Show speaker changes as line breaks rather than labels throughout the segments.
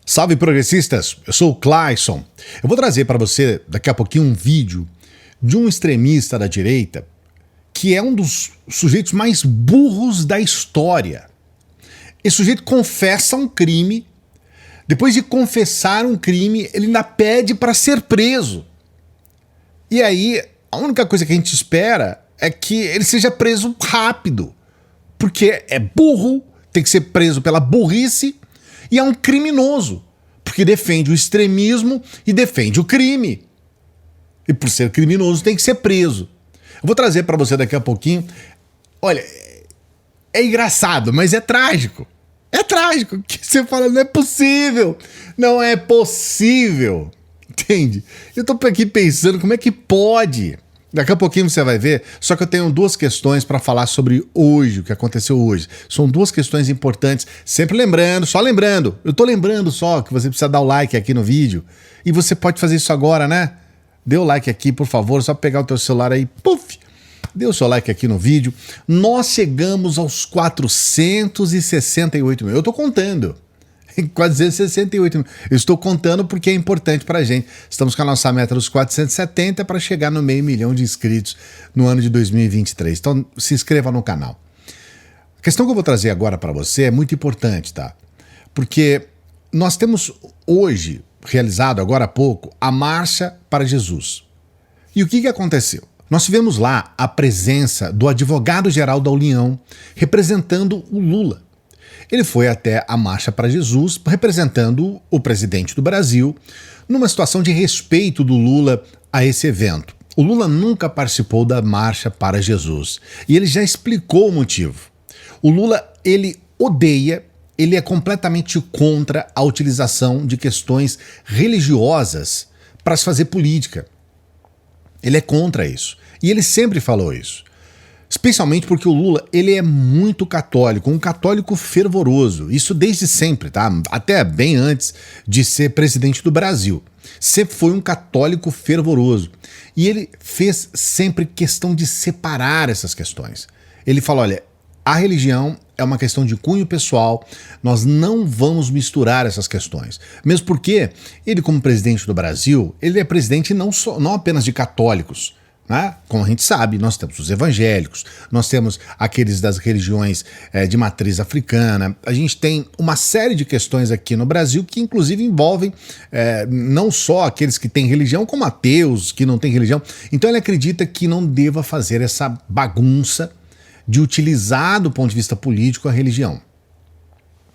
Salve progressistas, eu sou o Clayson. Eu vou trazer para você daqui a pouquinho um vídeo de um extremista da direita que é um dos sujeitos mais burros da história. Esse sujeito confessa um crime, depois de confessar um crime, ele ainda pede para ser preso. E aí, a única coisa que a gente espera é que ele seja preso rápido, porque é burro, tem que ser preso pela burrice, e é um criminoso, porque defende o extremismo e defende o crime. E por ser criminoso tem que ser preso. Eu vou trazer para você daqui a pouquinho. Olha, é engraçado, mas é trágico. É trágico, que você fala, não é possível. Não é possível. Entende? Eu tô aqui pensando, como é que pode? Daqui a pouquinho você vai ver, só que eu tenho duas questões para falar sobre hoje, o que aconteceu hoje. São duas questões importantes, sempre lembrando, só lembrando. Eu tô lembrando só que você precisa dar o like aqui no vídeo. E você pode fazer isso agora, né? Dê o like aqui, por favor, só pegar o teu celular aí, puf! Dê o seu like aqui no vídeo. Nós chegamos aos 468 mil. Eu tô contando. 468 mil. Eu estou contando porque é importante pra gente. Estamos com a nossa meta dos 470 para chegar no 500 mil de inscritos no ano de 2023. Então se inscreva no canal. A questão que eu vou trazer agora para você é muito importante, tá? Porque nós temos hoje, realizado agora há pouco, a Marcha para Jesus. E o que aconteceu? Nós tivemos lá a presença do advogado-geral da União representando o Lula. Ele foi até a Marcha para Jesus representando o presidente do Brasil numa situação de respeito do Lula a esse evento. O Lula nunca participou da Marcha para Jesus e ele já explicou o motivo. O Lula, ele odeia, ele é completamente contra a utilização de questões religiosas para se fazer política. Ele é contra isso. E ele sempre falou isso. Especialmente porque o Lula, ele é muito católico, um católico fervoroso. Isso desde sempre, tá? Até bem antes de ser presidente do Brasil. Sempre foi um católico fervoroso. E ele fez sempre questão de separar essas questões. Ele fala, olha, a religião é uma questão de cunho pessoal, nós não vamos misturar essas questões. Mesmo porque ele, como presidente do Brasil, ele é presidente não apenas de católicos, né? Como a gente sabe, nós temos os evangélicos, nós temos aqueles das religiões de matriz africana, a gente tem uma série de questões aqui no Brasil que inclusive envolvem não só aqueles que têm religião, como ateus que não têm religião. Então ele acredita que não deva fazer essa bagunça de utilizar do ponto de vista político a religião.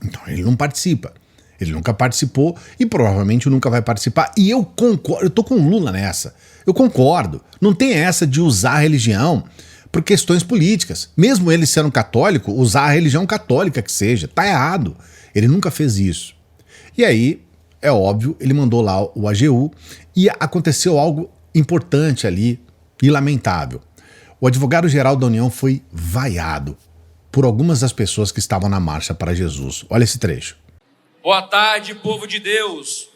Então ele não participa. Ele nunca participou e provavelmente nunca vai participar. E eu concordo, eu tô com o Lula nessa. Eu concordo. Não tem essa de usar a religião por questões políticas. Mesmo ele sendo católico, usar a religião católica que seja. Tá errado. Ele nunca fez isso. E aí, é óbvio, ele mandou lá o AGU e aconteceu algo importante ali e lamentável. O advogado-geral da União foi vaiado por algumas das pessoas que estavam na Marcha para Jesus. Olha esse trecho.
Boa tarde, povo de Deus.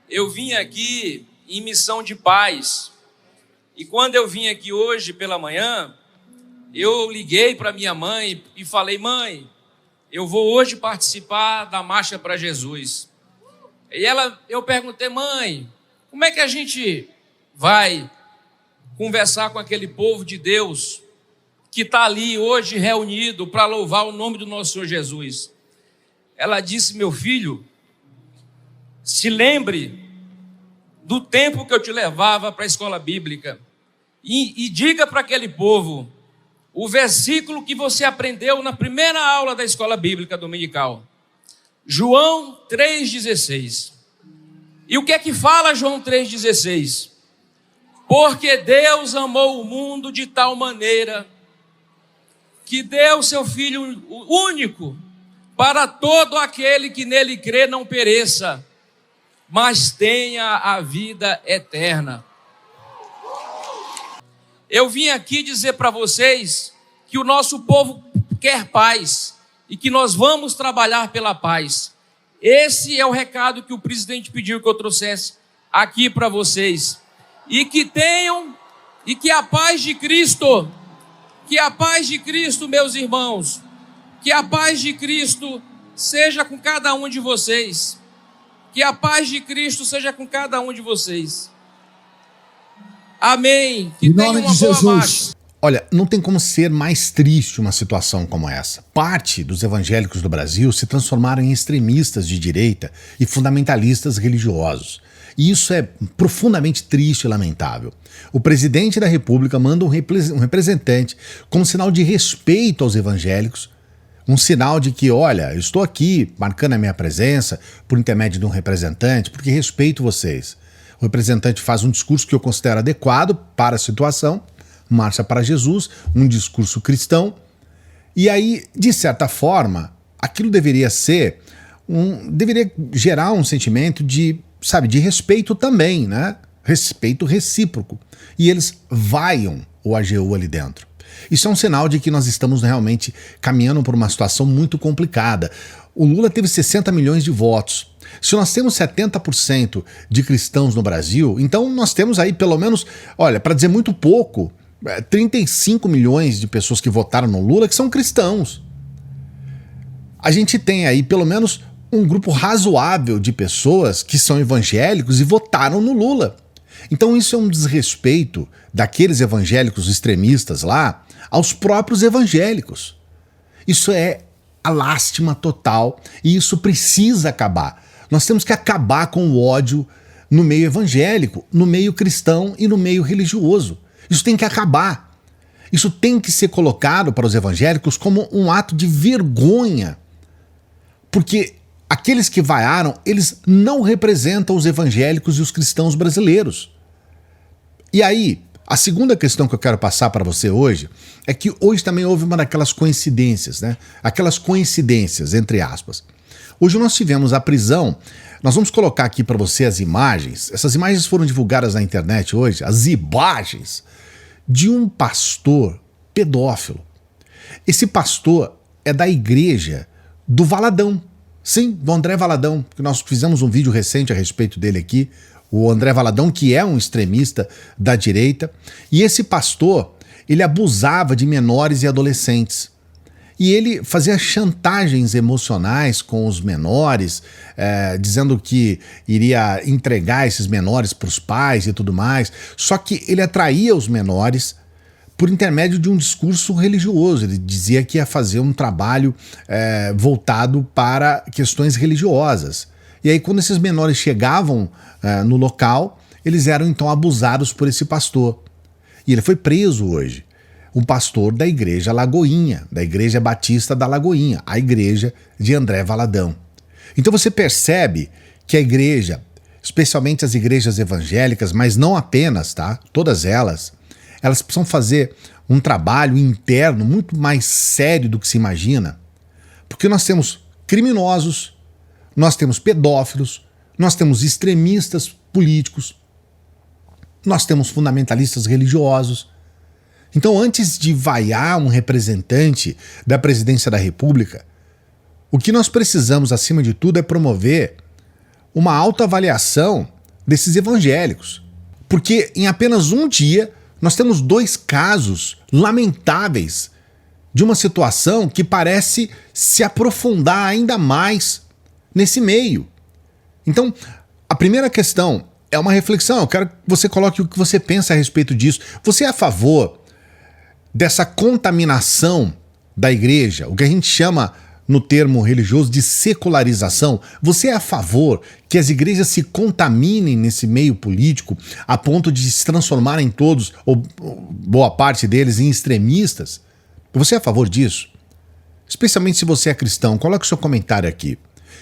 Eu vim aqui em missão de paz. E quando eu vim aqui hoje pela manhã, eu liguei para minha mãe e falei, mãe, eu vou hoje participar da Marcha para Jesus. E eu perguntei, mãe, como é que a gente vai conversar com aquele povo de Deus que está ali hoje reunido para louvar o nome do nosso Senhor Jesus? Ela disse, meu filho, se lembre do tempo que eu te levava para a escola bíblica e diga para aquele povo o versículo que você aprendeu na primeira aula da escola bíblica dominical. João 3,16. E o que é que fala João 3,16? Porque Deus amou o mundo de tal maneira que deu seu Filho único para todo aquele que nele crê não pereça, mas tenha a vida eterna. Eu vim aqui dizer para vocês que o nosso povo quer paz e que nós vamos trabalhar pela paz. Esse é o recado que o presidente pediu que eu trouxesse aqui para vocês. E que tenham, e que a paz de Cristo, meus irmãos, que a paz de Cristo seja com cada um de vocês. Que a paz de Cristo seja com cada um de vocês. Amém. Que tenham uma boa marcha.
Olha, não tem como ser mais triste uma situação como essa. Parte dos evangélicos do Brasil se transformaram em extremistas de direita e fundamentalistas religiosos. E isso é profundamente triste e lamentável. O presidente da República manda um representante como sinal de respeito aos evangélicos, um sinal de que, olha, eu estou aqui marcando a minha presença por intermédio de um representante, porque respeito vocês. O representante faz um discurso que eu considero adequado para a situação, marcha para Jesus, um discurso cristão, e aí, de certa forma, aquilo deveria gerar um sentimento de, sabe, de respeito também, né? Respeito recíproco. E eles vaiam o AGU ali dentro. Isso é um sinal de que nós estamos realmente caminhando por uma situação muito complicada. O Lula teve 60 milhões de votos. Se nós temos 70% de cristãos no Brasil, então nós temos aí pelo menos, olha, para dizer muito pouco, 35 milhões de pessoas que votaram no Lula que são cristãos. A gente tem aí pelo menos um grupo razoável de pessoas que são evangélicos e votaram no Lula. Então isso é um desrespeito daqueles evangélicos extremistas lá aos próprios evangélicos. Isso é a lástima total e isso precisa acabar. Nós temos que acabar com o ódio no meio evangélico, no meio cristão e no meio religioso. Isso tem que acabar. Isso tem que ser colocado para os evangélicos como um ato de vergonha. Porque aqueles que vaiaram, eles não representam os evangélicos e os cristãos brasileiros. E aí, a segunda questão que eu quero passar para você hoje é que hoje também houve uma daquelas coincidências, né? Aquelas coincidências, entre aspas. Hoje nós tivemos a prisão, nós vamos colocar aqui para você as imagens, essas imagens foram divulgadas na internet hoje, as imagens de um pastor pedófilo. Esse pastor é da igreja do Valadão, sim, do André Valadão, que nós fizemos um vídeo recente a respeito dele aqui, o André Valadão, que é um extremista da direita, e esse pastor, ele abusava de menores e adolescentes. E ele fazia chantagens emocionais com os menores, dizendo que iria entregar esses menores para os pais e tudo mais. Só que ele atraía os menores por intermédio de um discurso religioso. Ele dizia que ia fazer um trabalho voltado para questões religiosas. E aí, quando esses menores chegavam no local, eles eram então abusados por esse pastor. E ele foi preso hoje. Um pastor da igreja Lagoinha, da igreja batista da Lagoinha, a igreja de André Valadão. Então você percebe que a igreja, especialmente as igrejas evangélicas, mas não apenas, tá? Todas elas precisam fazer um trabalho interno muito mais sério do que se imagina, porque nós temos criminosos, nós temos pedófilos, nós temos extremistas políticos, nós temos fundamentalistas religiosos. Então, antes de vaiar um representante da presidência da República, o que nós precisamos, acima de tudo, é promover uma autoavaliação desses evangélicos. Porque em apenas um dia, nós temos 2 casos lamentáveis de uma situação que parece se aprofundar ainda mais nesse meio. Então, a primeira questão é uma reflexão. Eu quero que você coloque o que você pensa a respeito disso. Você é a favor dessa contaminação da igreja, o que a gente chama no termo religioso de secularização? Você é a favor que as igrejas se contaminem nesse meio político a ponto de se transformarem todos, ou boa parte deles, em extremistas? Você é a favor disso? Especialmente se você é cristão, coloque o seu comentário aqui.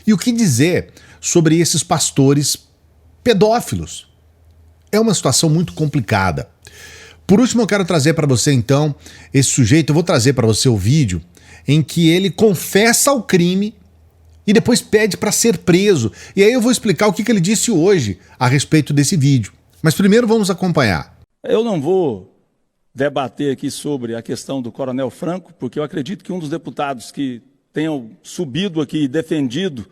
E o que dizer sobre esses pastores pedófilos? É uma situação muito complicada. Por último, eu quero trazer para você, então, esse sujeito, eu vou trazer para você o vídeo em que ele confessa o crime e depois pede para ser preso. E aí eu vou explicar o que ele disse hoje a respeito desse vídeo. Mas primeiro vamos acompanhar.
Eu não vou debater aqui sobre a questão do Coronel Franco, porque eu acredito que um dos deputados que tenham subido aqui e defendido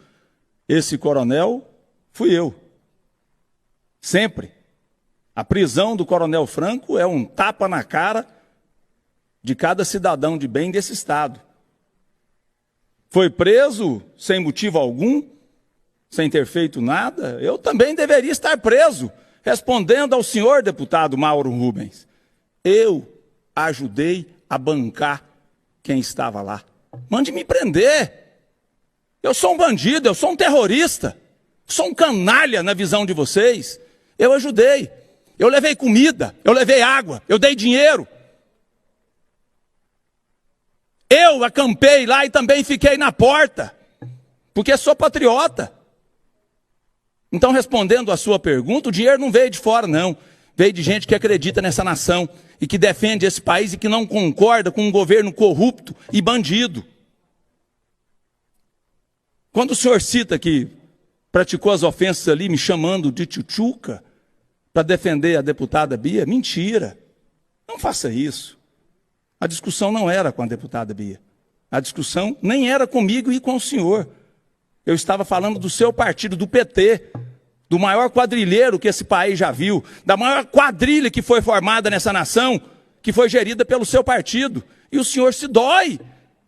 esse coronel fui eu. Sempre. A prisão do Coronel Franco é um tapa na cara de cada cidadão de bem desse Estado. foi preso sem motivo algum, sem ter feito nada, eu também deveria estar preso, respondendo ao senhor deputado Mauro Rubens. Eu ajudei a bancar quem estava lá. Mande me prender. Eu sou um bandido, eu sou um terrorista, sou um canalha na visão de vocês. Eu ajudei, eu levei comida, eu levei água, eu dei dinheiro. Eu acampei lá e também fiquei na porta, porque sou patriota. Então, respondendo à sua pergunta, o dinheiro não veio de fora, não. Veio de gente que acredita nessa nação e que defende esse país e que não concorda com um governo corrupto e bandido. Quando o senhor cita que praticou as ofensas ali, me chamando de tchutchuca, para defender a deputada Bia, mentira. Não faça isso. A discussão não era com a deputada Bia. A discussão nem era comigo e com o senhor. Eu estava falando do seu partido, do PT, do maior quadrilheiro que esse país já viu, da maior quadrilha que foi formada nessa nação, que foi gerida pelo seu partido. E o senhor se dói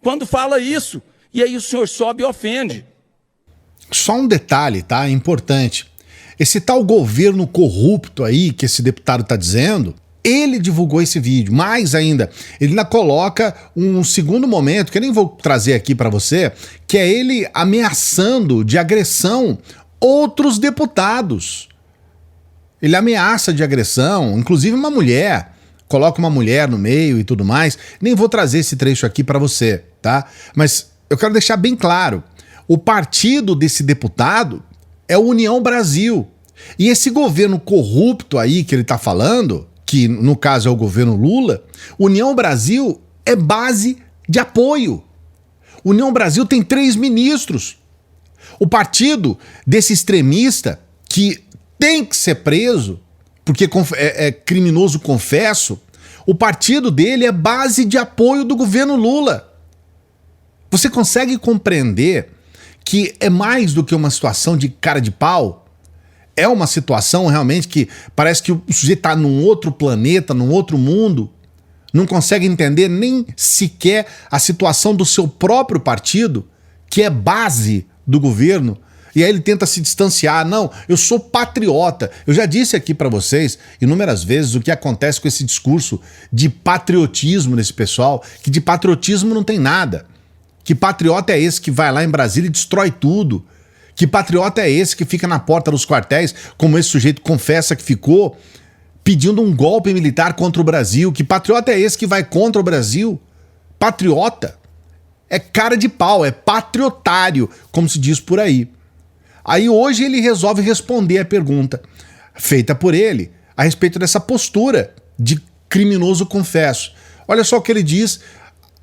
quando fala isso. E aí o senhor sobe e ofende.
Só um detalhe, tá? Importante. Esse tal governo corrupto aí que esse deputado está dizendo, ele divulgou esse vídeo. Mais ainda, ele ainda coloca um segundo momento, que eu nem vou trazer aqui para você, que é ele ameaçando de agressão outros deputados. Ele ameaça de agressão, inclusive uma mulher. Coloca uma mulher no meio e tudo mais. Nem vou trazer esse trecho aqui para você, tá? Mas eu quero deixar bem claro. O partido desse deputado é o União Brasil. E esse governo corrupto aí que ele tá falando, que no caso é o governo Lula, União Brasil é base de apoio. União Brasil tem 3 ministros. O partido desse extremista que tem que ser preso, porque é criminoso confesso, o partido dele é base de apoio do governo Lula. Você consegue compreender que é mais do que uma situação de cara de pau? É uma situação realmente que parece que o sujeito está num outro planeta, num outro mundo, não consegue entender nem sequer a situação do seu próprio partido, que é base do governo, e aí ele tenta se distanciar. Não, eu sou patriota. Eu já disse aqui para vocês inúmeras vezes o que acontece com esse discurso de patriotismo nesse pessoal, que de patriotismo não tem nada. Que patriota é esse que vai lá em Brasília e destrói tudo? Que patriota é esse que fica na porta dos quartéis, como esse sujeito confessa que ficou, pedindo um golpe militar contra o Brasil? Que patriota é esse que vai contra o Brasil? Patriota é cara de pau, é patriotário, como se diz por aí. Aí hoje ele resolve responder a pergunta feita por ele a respeito dessa postura de criminoso confesso. Olha só o que ele diz,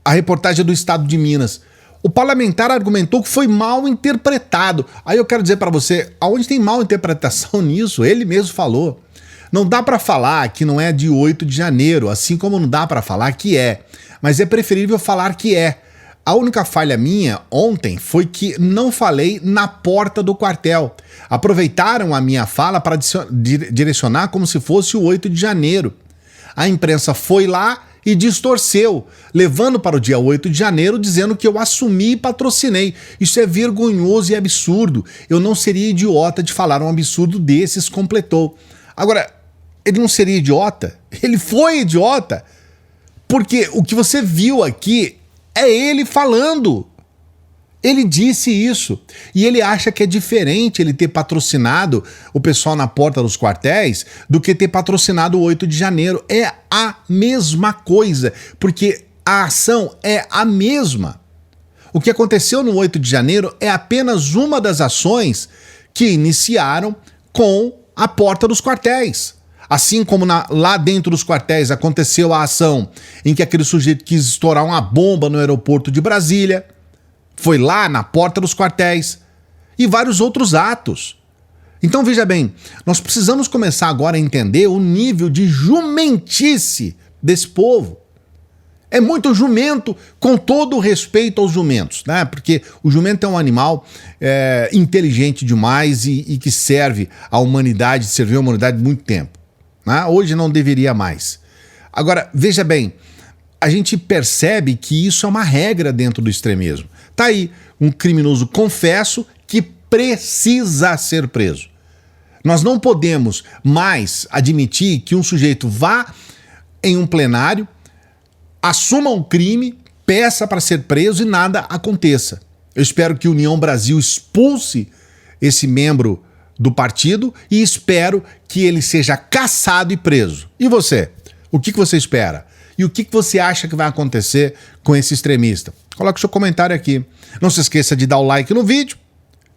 a reportagem do Estado de Minas. O parlamentar argumentou que foi mal interpretado. Aí eu quero dizer para você, aonde tem mal interpretação nisso? Ele mesmo falou. Não dá para falar que não é de 8 de janeiro, assim como não dá para falar que é. Mas é preferível falar que é. A única falha minha ontem foi que não falei na porta do quartel. Aproveitaram a minha fala para direcionar como se fosse o 8 de janeiro. A imprensa foi lá e distorceu, levando para o dia 8 de janeiro, dizendo que eu assumi e patrocinei. Isso é vergonhoso e absurdo. Eu não seria idiota de falar um absurdo desses, completou. Agora, ele não seria idiota? Ele foi idiota. Porque o que você viu aqui é ele falando. Ele disse isso. E ele acha que é diferente ele ter patrocinado o pessoal na porta dos quartéis do que ter patrocinado o 8 de janeiro. É a mesma coisa, porque a ação é a mesma. O que aconteceu no 8 de janeiro é apenas uma das ações que iniciaram com a porta dos quartéis. Assim como lá dentro dos quartéis aconteceu a ação em que aquele sujeito quis estourar uma bomba no aeroporto de Brasília, foi lá na porta dos quartéis, e vários outros atos. Então veja bem, nós precisamos começar agora a entender o nível de jumentice desse povo. É muito jumento, com todo o respeito aos jumentos, né? Porque o jumento é um animal inteligente demais e que serve à humanidade, serviu à humanidade há muito tempo. Né? Hoje não deveria mais. Agora, veja bem, a gente percebe que isso é uma regra dentro do extremismo. Tá aí, um criminoso confesso que precisa ser preso. Nós não podemos mais admitir que um sujeito vá em um plenário, assuma um crime, peça para ser preso e nada aconteça. Eu espero que a União Brasil expulse esse membro do partido e espero que ele seja caçado e preso. E você? O que você espera? E o que você acha que vai acontecer com esse extremista? Coloque seu comentário aqui. Não se esqueça de dar o like no vídeo.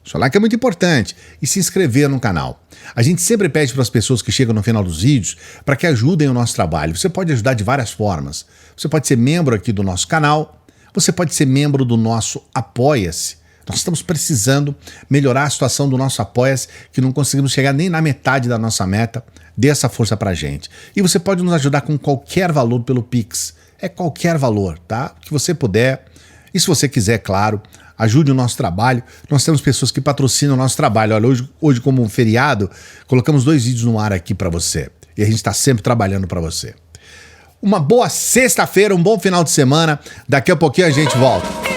Seu like é muito importante. E se inscrever no canal. A gente sempre pede para as pessoas que chegam no final dos vídeos para que ajudem o nosso trabalho. Você pode ajudar de várias formas. Você pode ser membro aqui do nosso canal. Você pode ser membro do nosso Apoia-se. Nós estamos precisando melhorar a situação do nosso Apoia-se, que não conseguimos chegar nem na metade da nossa meta. Dê essa força pra gente. E você pode nos ajudar com qualquer valor pelo Pix. É qualquer valor, tá? Que você puder. E se você quiser, claro, ajude o nosso trabalho. Nós temos pessoas que patrocinam o nosso trabalho. Olha, hoje como um feriado, colocamos 2 vídeos no ar aqui pra você. E a gente está sempre trabalhando pra você. Uma boa sexta-feira, um bom final de semana. Daqui a pouquinho a gente volta.